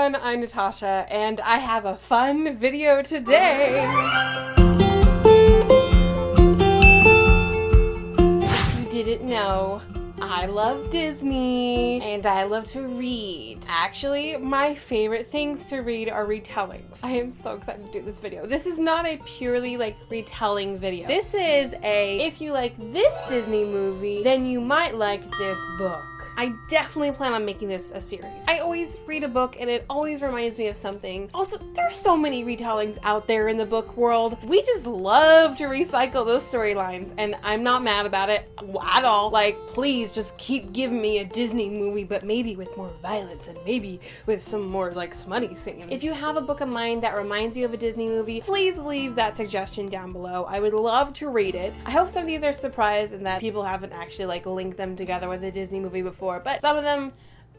everyone, I'm Natasha, and I have a fun video today. If you didn't know, I love Disney, and I love to read. Actually, my favorite things to read are retellings. I am so excited to do this video. This is not a purely retelling video. This is if you like this Disney movie, then you might like this book. I definitely plan on making this a series. I always read a book and it always reminds me of something. Also, there's so many retellings out there in the book world. We just love to recycle those storylines, and I'm not mad about it at all. Please just keep giving me a Disney movie, but maybe with more violence and maybe with some more smutty scenes. If you have a book of mine that reminds you of a Disney movie, please leave that suggestion down below. I would love to read it. I hope some of these are surprised and that people haven't actually linked them together with a Disney movie before, but some of them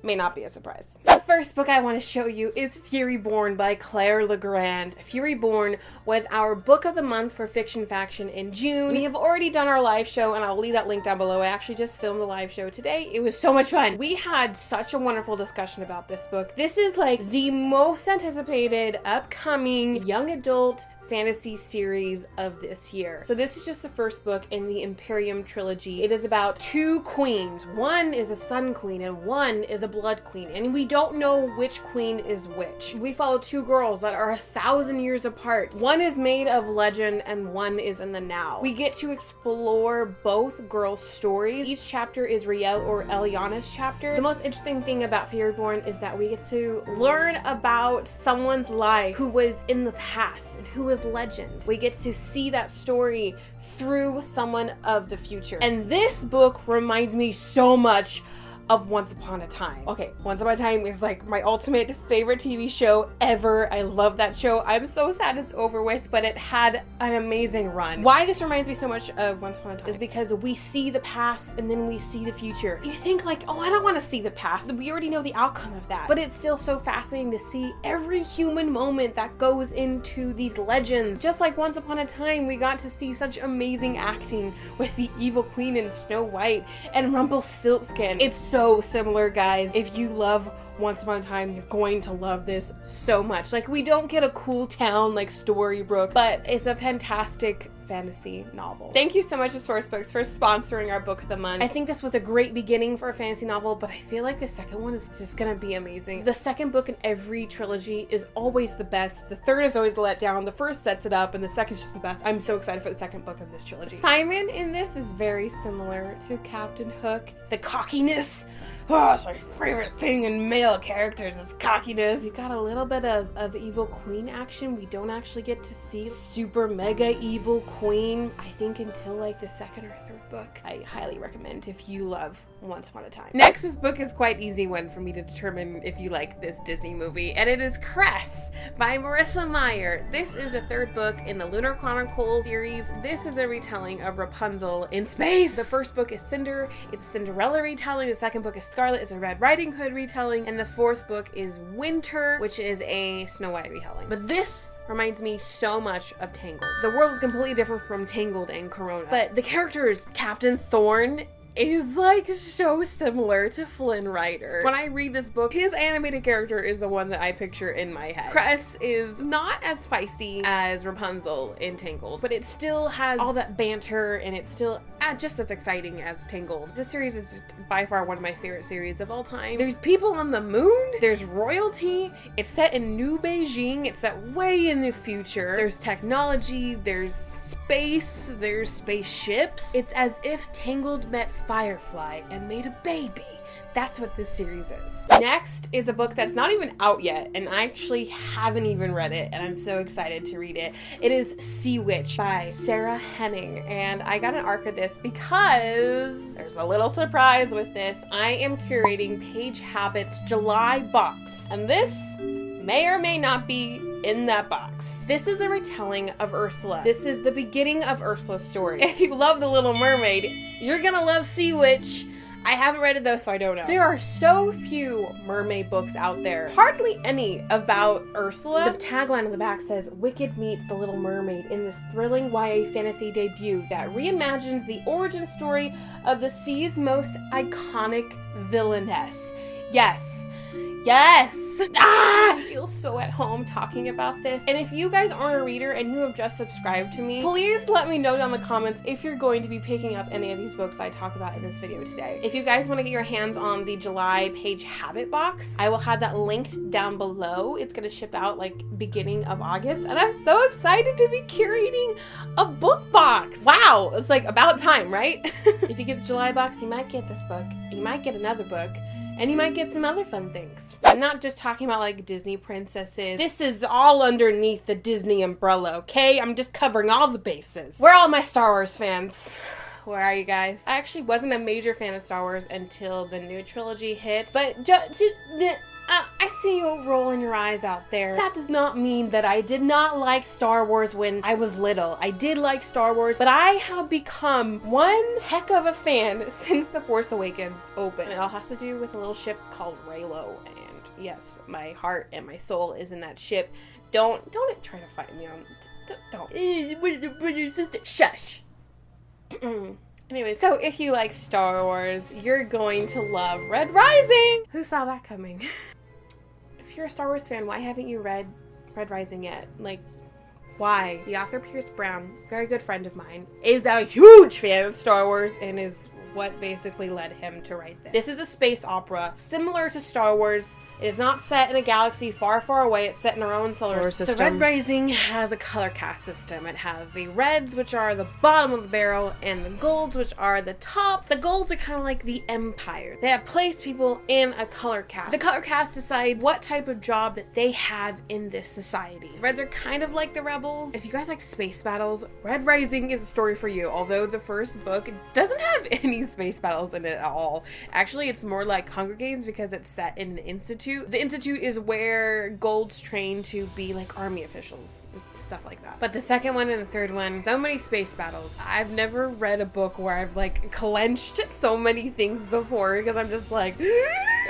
may not be a surprise. The first book I want to show you is Reborn by Claire Legrand. Reborn was our book of the month for Fiction Faction in June. We have already done our live show, and I'll leave that link down below. I actually just filmed the live show today. It was so much fun. We had such a wonderful discussion about this book. This is the most anticipated upcoming young adult fantasy series of this year. So this is just the first book in the Imperium trilogy. It is about two queens. One is a sun queen and one is a blood queen, and we don't know which queen is which. We follow two girls that are 1,000 years apart. One is made of legend and one is in the now. We get to explore both girls' stories. Each chapter is Riel or Eliana's chapter. The most interesting thing about Reborn is that we get to learn about someone's life who was in the past and who was legend. We get to see that story through someone of the future. And this book reminds me so much of Once Upon a Time. Okay, Once Upon a Time is my ultimate favorite TV show ever. I love that show. I'm so sad it's over with, but it had an amazing run. Why this reminds me so much of Once Upon a Time is because we see the past and then we see the future. You think oh, I don't want to see the past. We already know the outcome of that. But it's still so fascinating to see every human moment that goes into these legends. Just like Once Upon a Time, we got to see such amazing acting with the evil queen and Snow White and Rumpelstiltskin. It's so similar, guys. If you love Once Upon a Time, you're going to love this so much. We don't get a cool town like Storybrooke, but it's a fantastic fantasy novel. Thank you so much to Sourcebooks for sponsoring our book of the month. I think this was a great beginning for a fantasy novel, but I feel like the second one is just gonna be amazing. The second book in every trilogy is always the best. The third is always the letdown. The first sets it up, and the second is just the best. I'm so excited for the second book of this trilogy. Simon in this is very similar to Captain Hook. The cockiness. Oh, it's my favorite thing in male characters is cockiness. We got a little bit of evil queen action. We don't actually get to see super mega evil queen, I think, until the second or third book. I highly recommend if you love Once Upon a Time. Next, this book is quite easy one for me to determine if you like this Disney movie, and it is Cress by Marissa Meyer. This is a third book in the Lunar Chronicles series. This is a retelling of Rapunzel in space. The first book is Cinder. It's a Cinderella retelling. The second book is Scarlet. It's a Red Riding Hood retelling. And the fourth book is Winter, which is a Snow White retelling. But this reminds me so much of Tangled. The world is completely different from Tangled and Corona, but the characters, Captain Thorn is so similar to Flynn Rider. When I read this book, his animated character is the one that I picture in my head. Cress is not as feisty as Rapunzel in Tangled, but it still has all that banter, and it's still just as exciting as Tangled. This series is just by far one of my favorite series of all time. There's people on the moon, there's royalty, it's set in New Beijing, it's set way in the future, there's technology, there's space, there's spaceships. It's as if Tangled met Firefly and made a baby. That's what this series is. Next is a book that's not even out yet, and I actually haven't even read it, and I'm so excited to read it. It is Sea Witch by Sarah Henning, and I got an arc of this because there's a little surprise with this. I am curating Page Habit's July box, and this may or may not be in that box. This is a retelling of Ursula. This is the beginning of Ursula's story. If you love The Little Mermaid, you're gonna love Sea Witch. I haven't read it though, so I don't know. There are so few mermaid books out there. Hardly any about Ursula. The tagline on the back says, "Wicked meets The Little Mermaid" in this thrilling YA fantasy debut that reimagines the origin story of the sea's most iconic villainess. Yes, Yes! Ah! I feel so at home talking about this. And if you guys aren't a reader and you have just subscribed to me, please let me know down in the comments if you're going to be picking up any of these books that I talk about in this video today. If you guys want to get your hands on the July page habit box, I will have that linked down below. It's going to ship out like beginning of August, and I'm so excited to be curating a book box. Wow, it's like about time, right? If you get the July box, you might get this book, you might get another book, and you might get some other fun things. I'm not just talking about like Disney princesses. This is all underneath the Disney umbrella, okay? I'm just covering all the bases. Where are all my Star Wars fans? Where are you guys? I actually wasn't a major fan of Star Wars until the new trilogy hit, but I see you rolling your eyes out there. That does not mean that I did not like Star Wars when I was little. I did like Star Wars, but I have become one heck of a fan since The Force Awakens opened. It all has to do with a little ship called Reylo, and yes, my heart and my soul is in that ship. Don't try to fight me on. Don't. Shush. Anyway, so if you like Star Wars, you're going to love Red Rising. Who saw that coming? If you're a Star Wars fan, why haven't you read Red Rising yet? Like, why? The author Pierce Brown, very good friend of mine, is a huge fan of Star Wars and is what basically led him to write this. This is a space opera similar to Star Wars. It is not set in a galaxy far, far away. It's set in our own solar system. So Red Rising has a color cast system. It has the reds, which are the bottom of the barrel, and the golds, which are the top. The golds are kind of like the Empire. They have placed people in a color cast. The color cast decide what type of job that they have in this society. The reds are kind of like the rebels. If you guys like space battles, Red Rising is a story for you. Although the first book doesn't have any space battles in it at all. Actually, it's more like Hunger Games because it's set in an institute. The institute is where golds train to be like army officials, stuff like that. But the second one and the third one, so many space battles. I've never read a book where I've like clenched so many things before because I'm just like,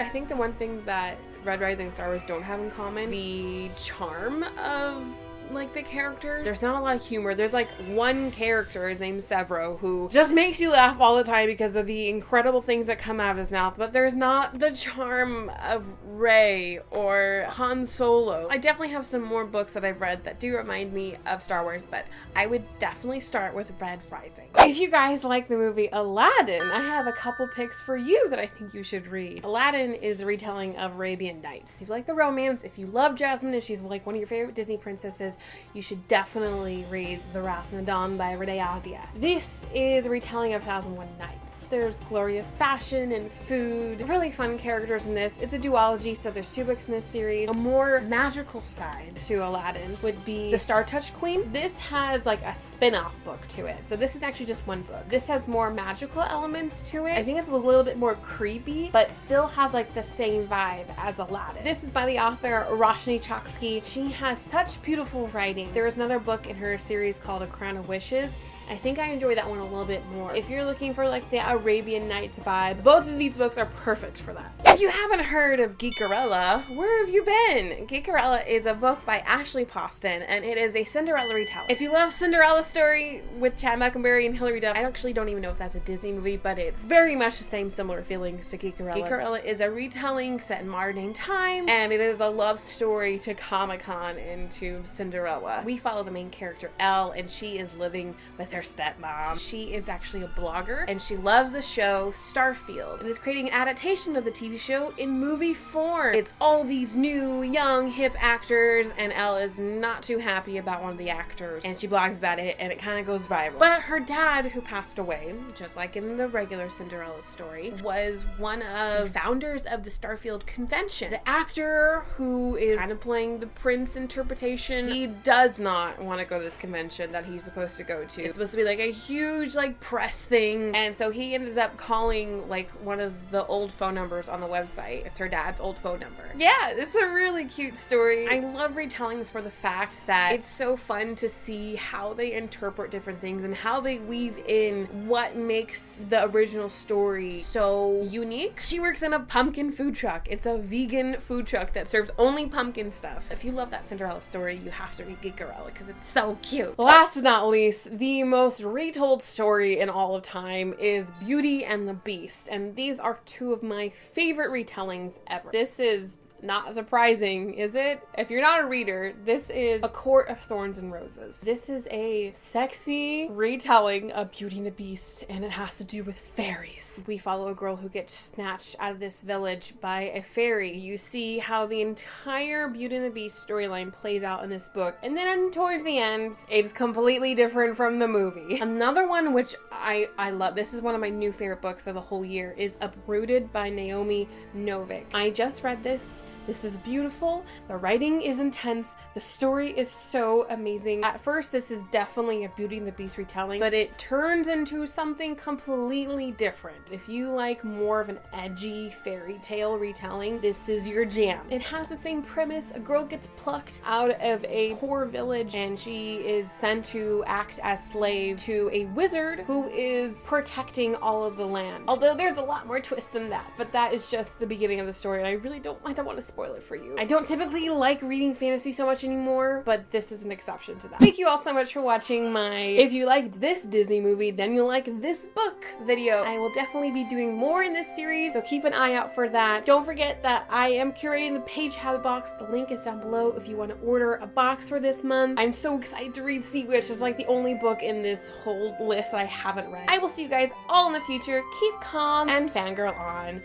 I think the one thing that Red Rising and Star Wars don't have in common, the charm of like the characters. There's not a lot of humor. There's like one character, his name's Severo, who just makes you laugh all the time because of the incredible things that come out of his mouth, but there's not the charm of Rey or Han Solo. I definitely have some more books that I've read that do remind me of Star Wars, but I would definitely start with Red Rising. If you guys like the movie Aladdin, I have a couple picks for you that I think you should read. Aladdin is a retelling of Arabian Nights. If you like the romance, if you love Jasmine, if she's like one of your favorite Disney princesses, you should definitely read The Wrath and the Dawn by Adia. This is a retelling of 1001 Nights. There's glorious fashion and food, really fun characters in this. It's a duology, so there's 2 books in this series. A more magical side to Aladdin would be The Star Touch Queen. This has like a spin-off book to it. So this is actually just one book. This has more magical elements to it. I think it's a little bit more creepy, but still has like the same vibe as Aladdin. This is by the author Roshni Chokshi. She has such beautiful writing. There is another book in her series called A Crown of Wishes. I think I enjoy that one a little bit more. If you're looking for like the Arabian Nights vibe, both of these books are perfect for that. If you haven't heard of Geekerella, where have you been? Geekerella is a book by Ashley Poston, and it is a Cinderella retelling. If you love Cinderella story with Chad Michaelberry and Hilary Duff, I actually don't even know if that's a Disney movie, but it's very much the same similar feelings to Geekerella. Geekerella is a retelling set in modern day time, and it is a love story to Comic-Con and to Cinderella. We follow the main character, Elle, and she is living with her stepmom. She is actually a blogger, and she loves the show Starfield, and is creating an adaptation of the TV show in movie form. It's all these new, young, hip actors, and Elle is not too happy about one of the actors, and she blogs about it, and it kind of goes viral. But her dad, who passed away, just like in the regular Cinderella story, was one of the founders of the Starfield convention. The actor who is kind of playing the prince interpretation, he does not want to go to this convention that he's supposed to go to. It's supposed to be like a huge like press thing, and so he ends up calling like one of the old phone numbers on the website. It's her dad's old phone number. Yeah, it's a really cute story. I love retelling this for the fact that it's so fun to see how they interpret different things and how they weave in what makes the original story so unique. She works in a pumpkin food truck. It's a vegan food truck that serves only pumpkin stuff. If you love that Cinderella story, you have to read Geekerella because it's so cute. Last but not least, the most retold story in all of time is Beauty and the Beast, and these are 2 of my favorite retellings ever. This is Not surprising, is it? If you're not a reader, this is A Court of Thorns and Roses. This is a sexy retelling of Beauty and the Beast, and it has to do with fairies. We follow a girl who gets snatched out of this village by a fairy. You see how the entire Beauty and the Beast storyline plays out in this book, and then towards the end, it's completely different from the movie. Another one which I love, this is one of my new favorite books of the whole year, is Uprooted by Naomi Novik. I just read this. This is beautiful. The writing is intense. The story is so amazing. At first, this is definitely a Beauty and the Beast retelling, but it turns into something completely different. If you like more of an edgy fairy tale retelling, this is your jam. It has the same premise. A girl gets plucked out of a poor village and she is sent to act as slave to a wizard who is protecting all of the land. Although there's a lot more twist than that, but that is just the beginning of the story, and I don't want to spoil it for you. I don't typically like reading fantasy so much anymore, but this is an exception to that. Thank you all so much for watching my if you liked this Disney movie, then you'll like this book video. I will definitely be doing more in this series, so keep an eye out for that. Don't forget that I am curating the Page Habit box. The link is down below if you want to order a box for this month. I'm so excited to read Sea Witch. It's like the only book in this whole list that I haven't read. I will see you guys all in the future. Keep calm and fangirl on.